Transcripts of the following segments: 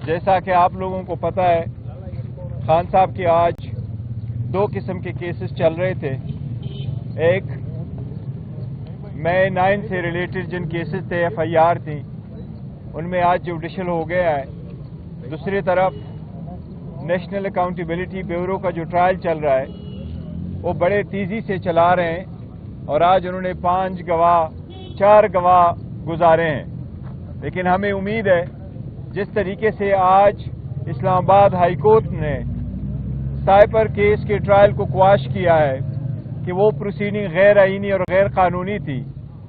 جیسا کہ آپ لوگوں کو پتہ ہے خان صاحب کے آج دو قسم کے کیسز چل رہے تھے. ایک میں 9 سے ریلیٹڈ جن کیسز تھے FIR تھیں ان میں آج جوڈیشل ہو گیا ہے. دوسری طرف نیشنل اکاؤنٹیبلٹی بیورو کا جو ٹرائل چل رہا ہے وہ بڑے تیزی سے چلا رہے ہیں اور آج انہوں نے 4 گواہ گزارے ہیں. لیکن ہمیں امید ہے جس طریقے سے آج اسلام آباد ہائی کورٹ نے سائپر کیس کے ٹرائل کو قواش کیا ہے کہ وہ پروسیڈنگ غیر آئینی اور غیر قانونی تھی،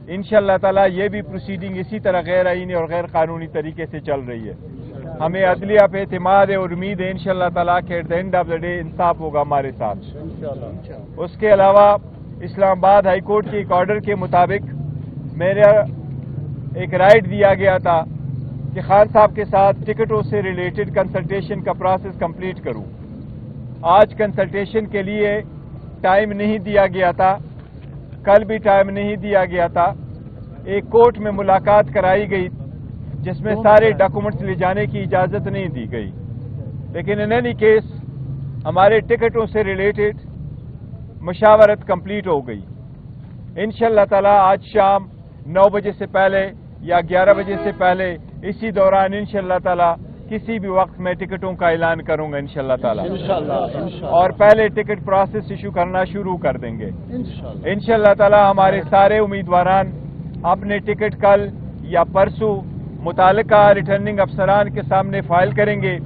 انشاءاللہ تعالی یہ بھی پروسیڈنگ اسی طرح غیر آئینی اور غیر قانونی طریقے سے چل رہی ہے. ہمیں عدلیہ پہ اعتماد ہے اور امید ہے انشاءاللہ تعالی کہ at the end of the day انصاف ہوگا ہمارے ساتھ. اس کے علاوہ اسلام آباد ہائی کورٹ کے ایک آرڈر کے مطابق میرا ایک رائٹ دیا گیا تھا کہ خان صاحب کے ساتھ ٹکٹوں سے ریلیٹڈ کنسلٹیشن کا پروسیس کمپلیٹ کروں. آج کنسلٹیشن کے لیے ٹائم نہیں دیا گیا تھا، کل بھی ٹائم نہیں دیا گیا تھا. ایک کورٹ میں ملاقات کرائی گئی جس میں سارے ڈاکومنٹس لے جانے کی اجازت نہیں دی گئی. لیکن ان اینی کیس ہمارے ٹکٹوں سے ریلیٹڈ مشاورت کمپلیٹ ہو گئی. انشاءاللہ تعالی آج شام 9 بجے سے پہلے یا 11 بجے سے پہلے اسی دوران انشاءاللہ تعالی کسی بھی وقت میں ٹکٹوں کا اعلان کروں گا انشاءاللہ تعالی، اور پہلے ٹکٹ پروسیس ایشو کرنا شروع کر دیں گے انشاءاللہ تعالی. ہمارے سارے امیدواران اپنے ٹکٹ کل یا پرسوں متعلقہ ریٹرننگ افسران کے سامنے فائل کریں گے.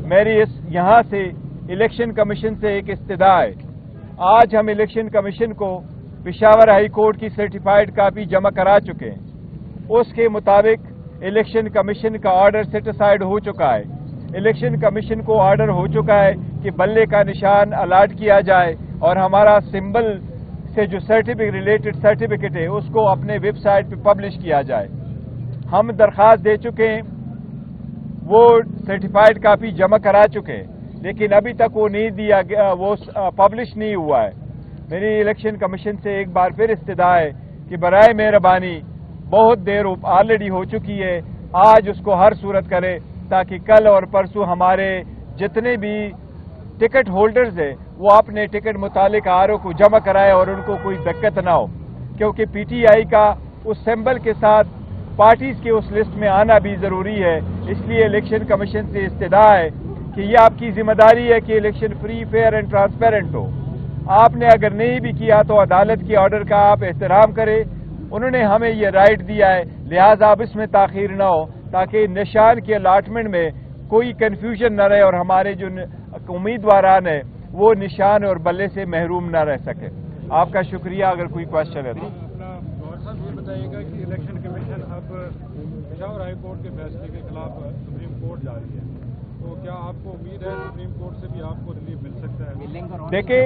میری یہاں سے الیکشن کمیشن سے ایک استدعا ہے. آج ہم الیکشن کمیشن کو پشاور ہائی کورٹ کی سرٹیفائیڈ کاپی جمع کرا چکے ہیں. اس کے مطابق الیکشن کمیشن کا آرڈر سیٹ اسائیڈ ہو چکا ہے. الیکشن کمیشن کو آرڈر ہو چکا ہے کہ بلے کا نشان الاٹ کیا جائے اور ہمارا سمبل سے جو ریلیٹڈ سرٹیفکیٹ ہے اس کو اپنے ویب سائٹ پہ پبلش کیا جائے. ہم درخواست دے چکے ہیں، وہ سرٹیفائیڈ کاپی جمع کرا چکے ہیں، لیکن ابھی تک وہ نہیں دیا گیا، وہ پبلش نہیں ہوا ہے. میری الیکشن کمیشن سے ایک بار پھر استدعا ہے کہ برائے مہربانی، بہت دیر آلریڈی ہو چکی ہے، آج اس کو ہر صورت کرے تاکہ کل اور پرسوں ہمارے جتنے بھی ٹکٹ ہولڈرز ہیں وہ اپنے ٹکٹ متعلق آرو کو جمع کرائے اور ان کو کوئی دقت نہ ہو. کیونکہ PTI کا اس سمبل کے ساتھ پارٹیز کے اس لسٹ میں آنا بھی ضروری ہے. اس لیے الیکشن کمیشن سے استدعا ہے کہ یہ آپ کی ذمہ داری ہے کہ election free, fair and transparent ہو. آپ نے اگر نہیں بھی کیا تو عدالت کے آرڈر کا آپ احترام کریں. انہوں نے ہمیں یہ رائٹ دیا ہے، لہٰذا اب اس میں تاخیر نہ ہو تاکہ نشان کے الاٹمنٹ میں کوئی کنفیوژن نہ رہے اور ہمارے جو امیدواران ہیں وہ نشان اور بلے سے محروم نہ رہ سکے. آپ کا شکریہ. اگر کوئی کوشچن ہے تو یہ بتائیے گا کہ الیکشن کمیشن اب پشاور ہائی کورٹ کے فیصلے کے خلاف سپریم کورٹ جا رہی ہے، تو کیا آپ کو امید ہے سپریم کورٹ سے بھی آپ کو ریلیف مل سکتا ہے؟ دیکھیں،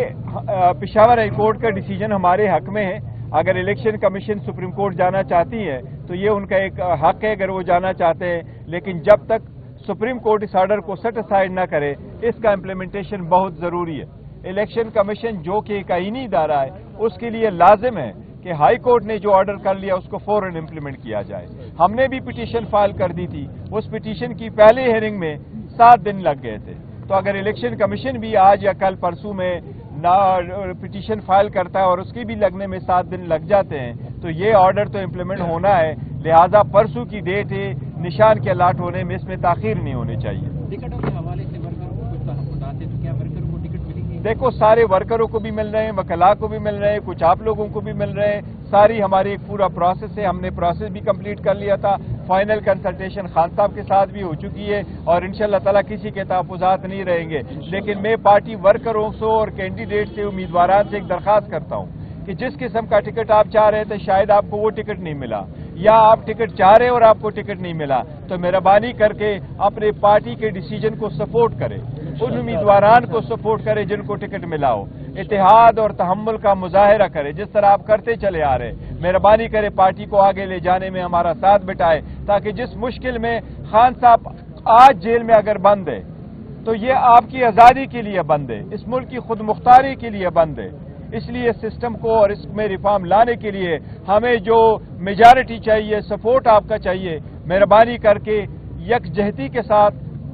پشاور ہائی کورٹ کا ڈیسیجن ہمارے حق میں ہے. اگر الیکشن کمیشن سپریم کورٹ جانا چاہتی ہے تو یہ ان کا ایک حق ہے اگر وہ جانا چاہتے ہیں، لیکن جب تک سپریم کورٹ اس آرڈر کو سیٹ اسائیڈ نہ کرے اس کا امپلیمنٹیشن بہت ضروری ہے. الیکشن کمیشن جو کہ ایک آئینی ادارہ ہے اس کے لیے لازم ہے کہ ہائی کورٹ نے جو آرڈر کر لیا اس کو فوراً امپلیمنٹ کیا جائے. ہم نے بھی پٹیشن فائل کر دی تھی، اس پٹیشن کی پہلے ہیئرنگ میں 7 دن لگ گئے تھے. تو اگر الیکشن کمیشن بھی آج یا کل پرسوں میں پٹیشن فائل کرتا ہے اور اس کی بھی لگنے میں 7 دن لگ جاتے ہیں تو یہ آرڈر تو امپلیمنٹ ہونا ہے. لہذا پرسوں کی ڈیٹ ہے، نشان کے الاٹ ہونے میں اس میں تاخیر نہیں ہونی چاہیے. ٹکٹوں کے حوالے سے ورکروں کو کچھ تحفظات ہیں تو کیا ورکروں کو ٹکٹ ملیں گے؟ دیکھو، سارے ورکروں کو بھی مل رہے ہیں، وکلاء کو بھی مل رہے ہیں، کچھ آپ لوگوں کو بھی مل رہے ہیں. ساری ہماری ایک پورا پروسیس ہے. ہم نے پروسیس بھی کمپلیٹ کر لیا تھا. فائنل کنسلٹیشن خان صاحب کے ساتھ بھی ہو چکی ہے اور انشاءاللہ تعالیٰ کسی کے تحفظات نہیں رہیں گے. لیکن میں پارٹی ورکروں سے اور کینڈیڈیٹ سے، امیدواران سے ایک درخواست کرتا ہوں کہ جس قسم کا ٹکٹ آپ چاہ رہے تھے شاید آپ کو وہ ٹکٹ نہیں ملا، یا آپ ٹکٹ چاہ رہے اور آپ کو ٹکٹ نہیں ملا، تو مہربانی کر کے اپنے پارٹی کے ڈیسیجن کو سپورٹ کرے، ان امیدواران کو سپورٹ کرے جن کو ٹکٹ ملا ہو. اتحاد اور تحمل کا مظاہرہ کرے جس طرح آپ کرتے چلے آ رہے. مہربانی کرے پارٹی کو آگے لے جانے میں ہمارا ساتھ بٹائے تاکہ جس مشکل میں خان صاحب آج جیل میں اگر بند ہے تو یہ آپ کی آزادی کے لیے بند ہے، اس ملک کی خود مختاری کے لیے بند ہے. اس لیے سسٹم کو اور اس میں ریفارم لانے کے لیے ہمیں جو میجارٹی چاہیے، سپورٹ آپ کا چاہیے. مہربانی کر کے یکجہتی کے ساتھ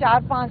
4-5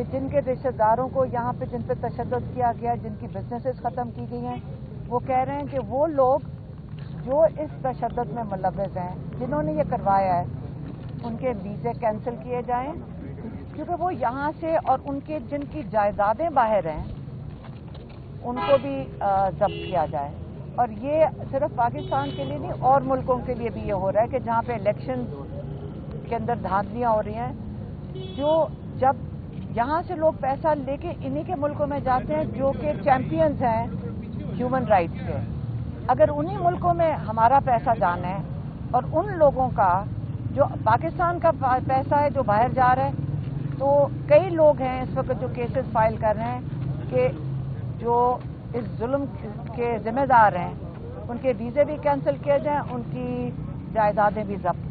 کہ جن کے رشتہ داروں کو یہاں پہ جن پہ تشدد کیا گیا, جن کی بزنسز ختم کی گئی ہیں, وہ کہہ رہے ہیں کہ وہ لوگ جو اس تشدد میں ملوث ہیں, جنہوں نے یہ کروایا ہے, ان کے ویزے کینسل کیے جائیں, کیونکہ وہ یہاں سے اور ان کے جن کی جائیدادیں باہر ہیں ان کو بھی ضبط کیا جائے. اور یہ صرف پاکستان کے لیے نہیں, اور ملکوں کے لیے بھی یہ ہو رہا ہے کہ جہاں پہ الیکشن کے اندر دھاندلیاں ہو رہی ہیں, جو جب یہاں سے لوگ پیسہ لے کے انہی کے ملکوں میں جاتے ہیں جو کہ چیمپئنز ہیں ہیومن رائٹس کے, اگر انہی ملکوں میں ہمارا پیسہ جانا ہے اور ان لوگوں کا جو پاکستان کا پیسہ ہے جو باہر جا رہا ہے, تو کئی لوگ ہیں اس وقت جو کیسز فائل کر رہے ہیں کہ جو اس ظلم کے ذمہ دار ہیں ان کے ویزے بھی کینسل کیے جائیں, ان کی جائیدادیں بھی ضبط